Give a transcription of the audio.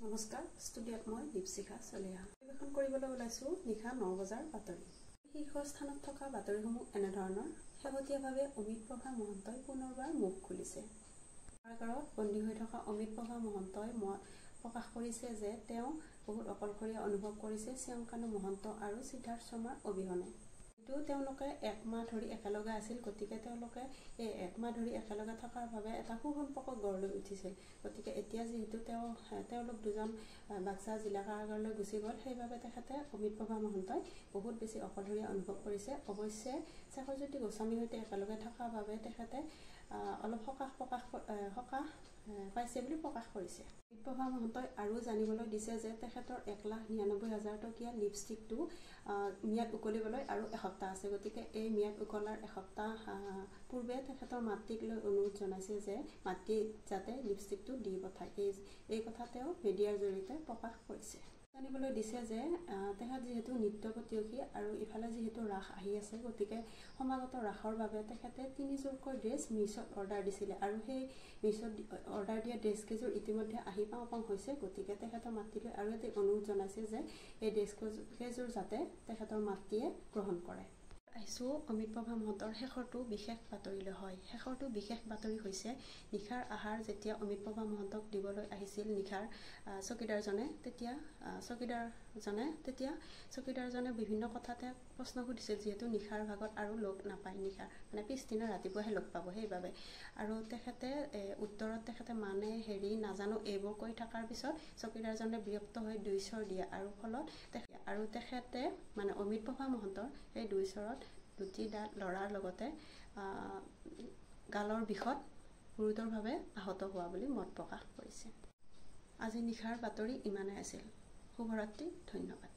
নমস্কাৰ, ষ্টুডিঅ'ত মই দীপশিখা চলিহা পৰিৱেশন কৰিবলৈ ওলাইছোঁ নিশা 9 বজাৰ বাতৰি। শীৰ্ষস্থানত থকা বাতৰিসমূহ এনেধৰণৰ। শেহতীয়াভাৱে অমিত প্ৰভা মহন্তই পুনৰবাৰ মুখ খুলিছে। কাৰাগাৰত বন্দী হৈ থকা অমিত প্ৰভা মহন্তই প্ৰকাশ কৰিছে যে তেওঁ বহুত অকলশৰীয়া অনুভৱ কৰিছে শ্যামকানু মহন্ত আৰু সিদ্ধাৰ্থ শৰ্মাৰ অবিহনে। কিন্তু তেওঁলোকে একমাহ ধৰি একেলগে আছিল, গতিকে তেওঁলোকে এই একমাহ ধৰি একেলগে থকাৰ বাবে এটা সুসম্পৰ্ক গঢ় লৈ উঠিছিল। গতিকে এতিয়া যিহেতু তেওঁলোক দুজন বাক্সা জিলা কাৰাগাৰলৈ গুচি গ'ল, সেইবাবে তেখেতে অমিত প্ৰভা মহন্তই বহুত বেছি অকলশৰীয়া অনুভৱ কৰিছে। অৱশ্যে শেখৰজ্যোতি গোস্বামীৰ সৈতে একেলগে থকাৰ বাবে তেখেতে অলপ সকাহ পাইছে বুলি প্ৰকাশ কৰিছে। অমিত প্ৰভা মহন্তই আৰু জানিবলৈ দিছে যে তেখেতৰ 1,99,000 টকীয়া লিপষ্টিকটো ম্যাদ উকলিবলৈ আৰু এসপ্তাহ আছে। গতিকে এই ম্যাদ উকলাৰ এসপ্তাহ পূৰ্বে তেখেতৰ মাতৃক লৈ অনুৰোধ জনাইছে যে মাতৃ যাতে লিপষ্টিকটো দি পঠায়। এই কথা তেওঁ মিডিয়াৰ জৰিয়তে প্ৰকাশ কৰিছে। জানিবলৈ দিছে যে তেখেত যিহেতু নৃত্য প্ৰতিযোগী আৰু ইফালে যিহেতু ৰাস আহি আছে, গতিকে সমাগত ৰাসৰ বাবে তেখেতে 3যোৰকৈ ড্ৰেছ মিছত অৰ্ডাৰ দিছিলে আৰু সেই মিছত অৰ্ডাৰ দিয়া ড্ৰেছকেইযোৰ ইতিমধ্যে আহি পাওঁ হৈছে। গতিকে তেখেতৰ মাতৃলৈ আৰু এটি অনুৰোধ জনাইছে যে এই ড্ৰেছকেইযোৰ যাতে তেখেতৰ মাতৃয়ে গ্ৰহণ কৰে। আহিছোঁ অমিত প্ৰভা মহন্তৰ শেষৰটো বিশেষ বাতৰিলৈ। হয়, শেষৰটো বিশেষ বাতৰি হৈছে নিশাৰ আহাৰ যেতিয়া অমিত প্ৰভা মহন্তক দিবলৈ আহিছিল নিশাৰ চকীদাৰজনে, তেতিয়া চকীদাৰজনে বিভিন্ন কথাতে প্ৰশ্ন সুধিছিল, যিহেতু নিশাৰ ভাগত আৰু লগ নাপায়, নিশাৰ মানে পিছদিনা ৰাতিপুৱাহে লগ পাব সেইবাবে। আৰু তেখেতে উত্তৰত তেখেতে নাজানো এইবোৰ কৈ থকাৰ পিছত চকীদাৰজনে বিৰক্ত হৈ 2 চৰ দিয়ে আৰু তেখেতে মানে অমিত প্ৰভা মহন্তৰ সেই 2 চৰত দুটি দাঁত লৰাৰ লগতে গালৰ বিষত গুৰুতৰভাৱে আহত হোৱা বুলি মত প্ৰকাশ কৰিছে। আজি নিশাৰ বাতৰি ইমানেই আছিল। শুভৰাত্ৰি, ধন্যবাদ।